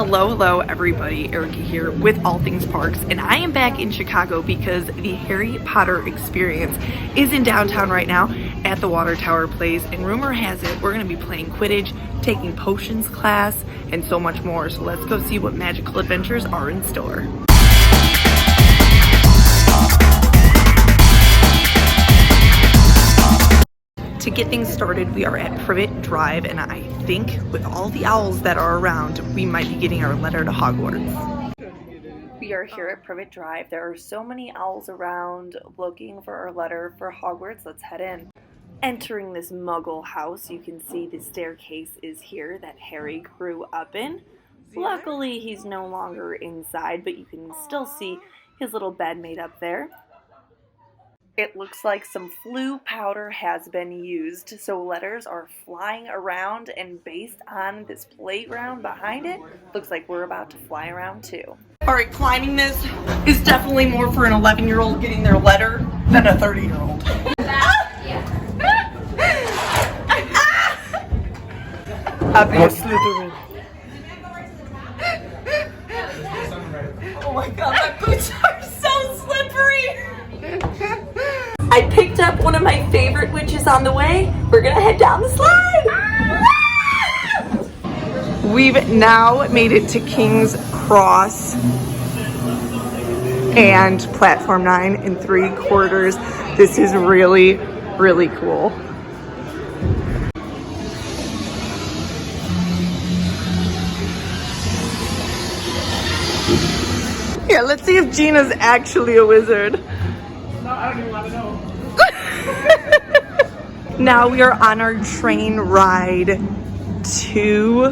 Hello everybody, Erica here with All Things Parks, and I am back in Chicago because the Harry Potter experience is in downtown right now at the Water Tower Place, and rumor has it we're going to be playing Quidditch, taking potions class, and so much more. So let's go see what magical adventures are in store. To get things started, we are at Privet Drive, and I think with all the owls that are around, we might be getting our letter to Hogwarts. We are here at Privet Drive. There are so many owls around looking for our letter for Hogwarts. Let's head in. Entering this muggle house, you can see the staircase is here that Harry grew up in. Luckily, he's no longer inside, but you can still see his little bed made up there. It looks like some Floo powder has been used, so letters are flying around, and based on this playground behind it, looks like we're about to fly around too. Alright, climbing this is definitely more for an 11-year-old getting their letter than a 30-year-old. Slytherin. Oh my god, my boots are so slippery! I picked up one of my favorite witches on the way. We're gonna head down the slide. We've now made it to King's Cross and Platform 9 in 3/4. This is really, really cool. Yeah, let's see if Gina's actually a wizard. I don't even want to know. Now we are on our train ride to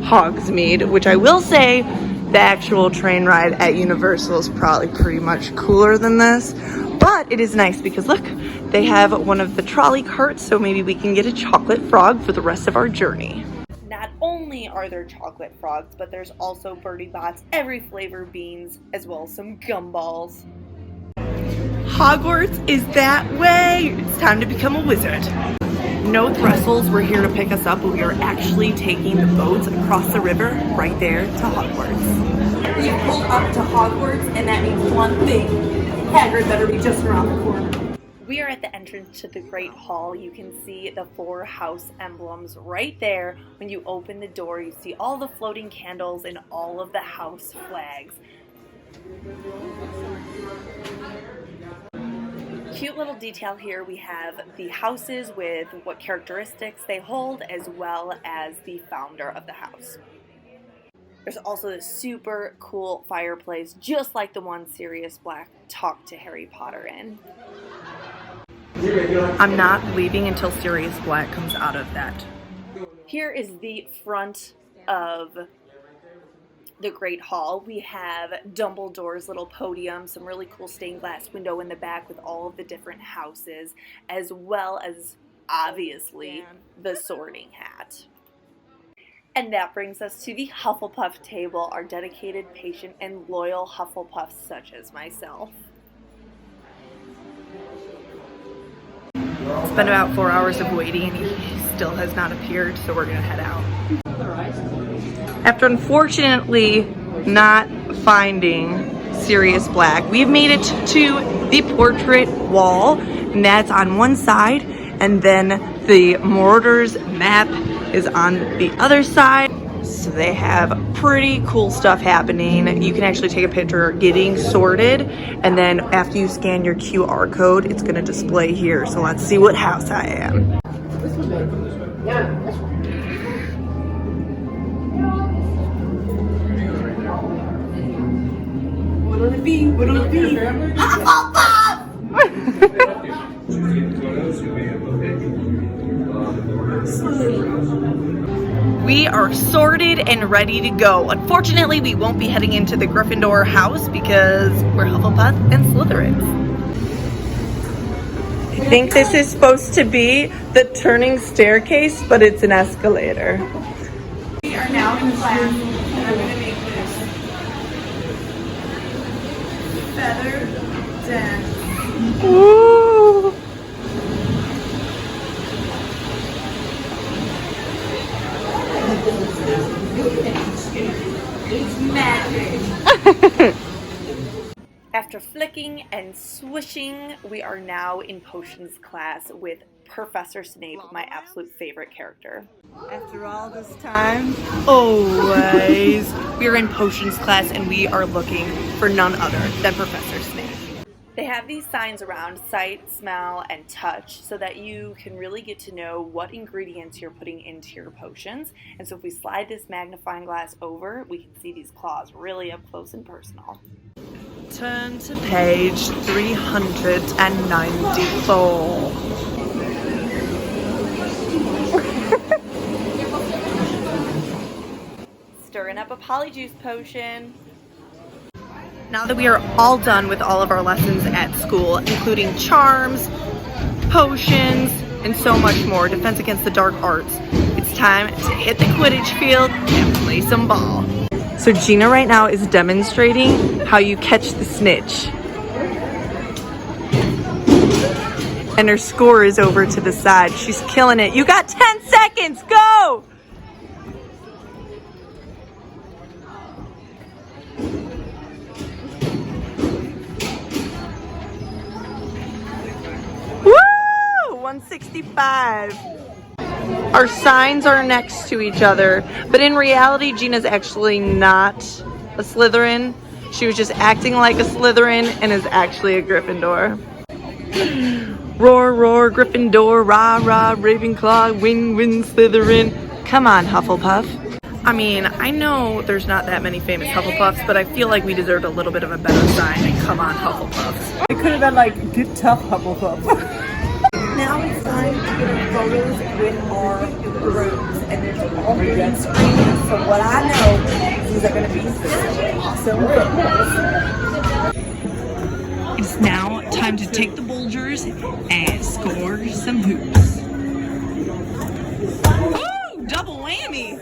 Hogsmeade, which I will say the actual train ride at Universal is probably pretty much cooler than this. But it is nice because look, they have one of the trolley carts, so maybe we can get a chocolate frog for the rest of our journey. Not only are there chocolate frogs, but there's also Bertie Bott's every flavor beans, as well as some gumballs. Hogwarts is that way. It's time to become a wizard. No Threstles were here to pick us up, but we are actually taking the boats across the river right there to Hogwarts. We pulled up to Hogwarts, and that means one thing. Hagrid better be just around the corner. We are at the entrance to the Great Hall. You can see the 4 house emblems right there. When you open the door, you see all the floating candles and all of the house flags. Cute little detail here, we have the houses with what characteristics they hold, as well as the founder of the house. There's also this super cool fireplace, just like the one Sirius Black talked to Harry Potter in. I'm not leaving until Sirius Black comes out of that. Here is the front of the Great Hall. We have Dumbledore's little podium, some really cool stained glass window in the back with all of the different houses, as well as, obviously, the Sorting Hat. And that brings us to the Hufflepuff table, our dedicated, patient, and loyal Hufflepuffs such as myself. It's been about 4 hours of waiting and he still has not appeared, so we're gonna head out. After unfortunately not finding Sirius Black, we've made it to the portrait wall, and that's on one side, and then the Marauders map is on the other side. So they have pretty cool stuff happening. You can actually take a picture getting sorted, and then after you scan your QR code, it's gonna display here. So let's see what house I am. What will it be? What will it be? Hufflepuff! We are sorted and ready to go. Unfortunately, we won't be heading into the Gryffindor house because we're Hufflepuff and Slytherins. I think this is supposed to be the turning staircase, but it's an escalator. We are now in class, and I'm going to make this feather dance. Ooh! It's magic. After flicking and swishing, we are now in potions class with Professor Snape, my absolute favorite character. After all this time, always. We are in potions class and we are looking for none other than Professor Snape. They have these signs around sight, smell, and touch so that you can really get to know what ingredients you're putting into your potions. And so if we slide this magnifying glass over, we can see these claws really up close and personal. Turn to page 394. Stirring up a polyjuice potion. Now that we are all done with all of our lessons at school, including charms, potions, and so much more, defense against the dark arts, it's time to hit the Quidditch field and play some ball. So Gina right now is demonstrating how you catch the snitch. And her score is over to the side. She's killing it. You got 10 seconds, go! Woo! 165. Our signs are next to each other, but in reality, Gina's actually not a Slytherin. She was just acting like a Slytherin and is actually a Gryffindor. Roar, roar, Gryffindor, rah, rah, Ravenclaw, win, win, Slytherin. Come on, Hufflepuff. I mean, I know there's not that many famous Hufflepuffs, but I feel like we deserved a little bit of a better sign than come on, Hufflepuffs. it could have been like, get tough, Hufflepuff. Now it's time to get our photos with our groups, and there's all green screens. So what I know is these are going to be awesome photos. It's now time to take the Bulgers and score some hoops. Ooh, double whammy!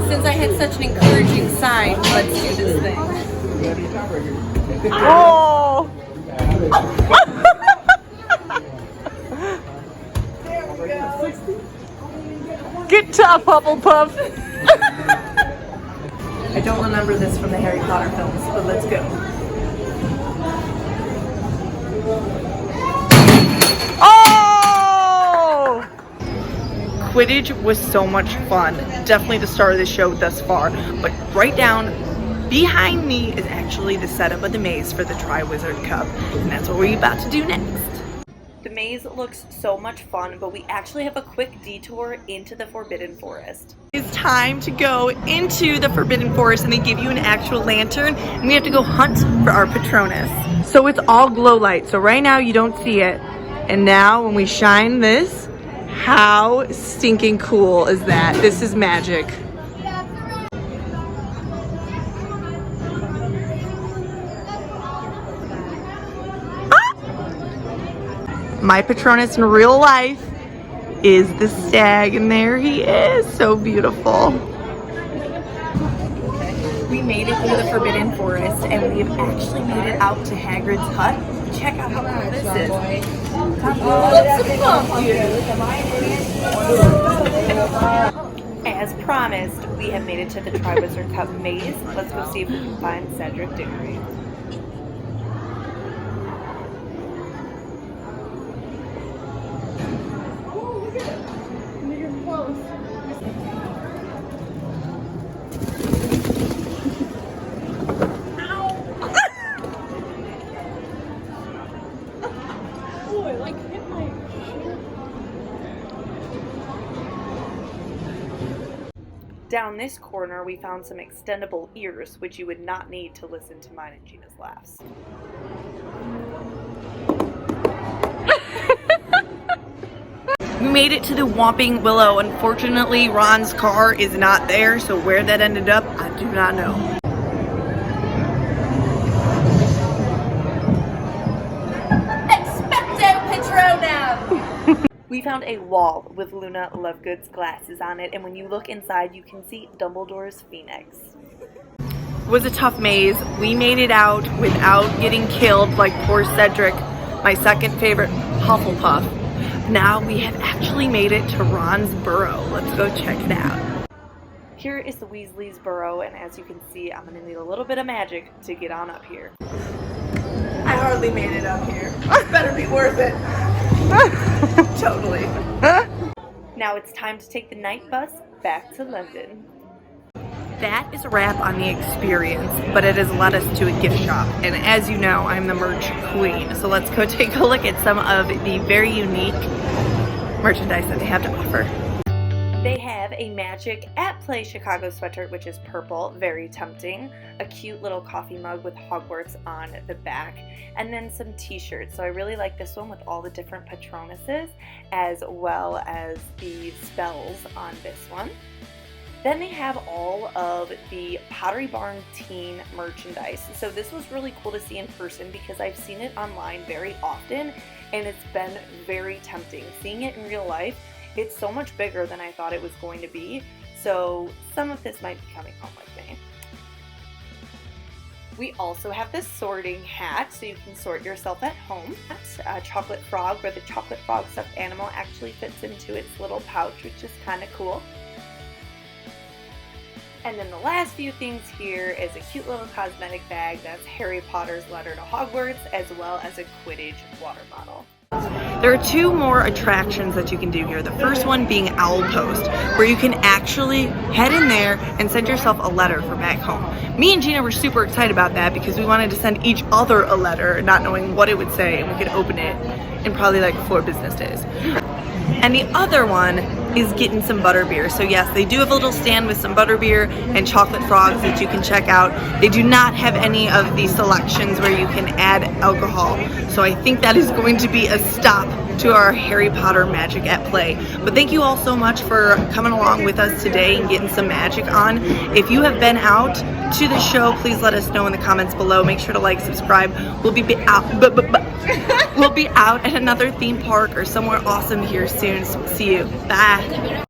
Since I had such an encouraging sign, let's do this thing. Oh! Get tough, Hufflepuff! I don't remember this from the Harry Potter films, but let's go. Oh! Quidditch was so much fun. Definitely the star of the show thus far. But right down behind me is actually the setup of the maze for the Triwizard Cup. And that's what we're about to do next. The maze looks so much fun, but we actually have a quick detour into the Forbidden Forest. It's time to go into the Forbidden Forest and they give you an actual lantern and we have to go hunt for our Patronus. So it's all glow light, so right now you don't see it. And now when we shine this, how stinking cool is that? This is magic. My Patronus in real life is the stag, and there he is, so beautiful. We made it through the Forbidden Forest, and we have actually made it out to Hagrid's hut. Check out how cool this is. As promised, we have made it to the Triwizard Cup maze. Let's go see if we can find Cedric Diggory. Down this corner, we found some extendable ears, which you would not need to listen to mine and Gina's laughs. We made it to the Whomping Willow. Unfortunately, Ron's car is not there, so where that ended up, I do not know. Expecto Patronum! We found a wall with Luna Lovegood's glasses on it, and when you look inside, you can see Dumbledore's phoenix. It was a tough maze. We made it out without getting killed like poor Cedric, my second favorite Hufflepuff. Now we have actually made it to Ron's burrow. Let's go check it out. Here is the Weasley's Burrow, and as you can see, I'm going to need a little bit of magic to get on up here. I hardly made it up here. Better be worth it. Totally. Now it's time to take the night bus back to London. That is a wrap on the experience, but it has led us to a gift shop. And as you know, I'm the merch queen. So let's go take a look at some of the very unique merchandise that they have to offer. They have a Magic at Play Chicago sweatshirt, which is purple, very tempting. A cute little coffee mug with Hogwarts on the back. And then some t-shirts. So I really like this one with all the different Patronuses, as well as the spells on this one. Then they have all of the Pottery Barn teen merchandise. So this was really cool to see in person because I've seen it online very often and it's been very tempting. Seeing it in real life, it's so much bigger than I thought it was going to be. So some of this might be coming home with me. We also have this sorting hat, so you can sort yourself at home. That's a chocolate frog, where the chocolate frog stuffed animal actually fits into its little pouch, which is kind of cool. And then the last few things here is a cute little cosmetic bag that's Harry Potter's letter to Hogwarts, as well as a Quidditch water bottle. There are two more attractions that you can do here. The first one being Owl Post, where you can actually head in there and send yourself a letter for back home. Me and Gina were super excited about that because we wanted to send each other a letter, not knowing what it would say, and we could open it in probably like 4 business days. And the other one is getting some butterbeer. So yes, they do have a little stand with some butterbeer and chocolate frogs that you can check out. They do not have any of the selections where you can add alcohol. So I think that is going to be a stop to our Harry Potter Magic at Play. But thank you all so much for coming along with us today and getting some magic on. If you have been out to the show, please let us know in the comments below. Make sure to like, subscribe. We'll be out. We'll be out at another theme park or somewhere awesome here soon. See you. Bye.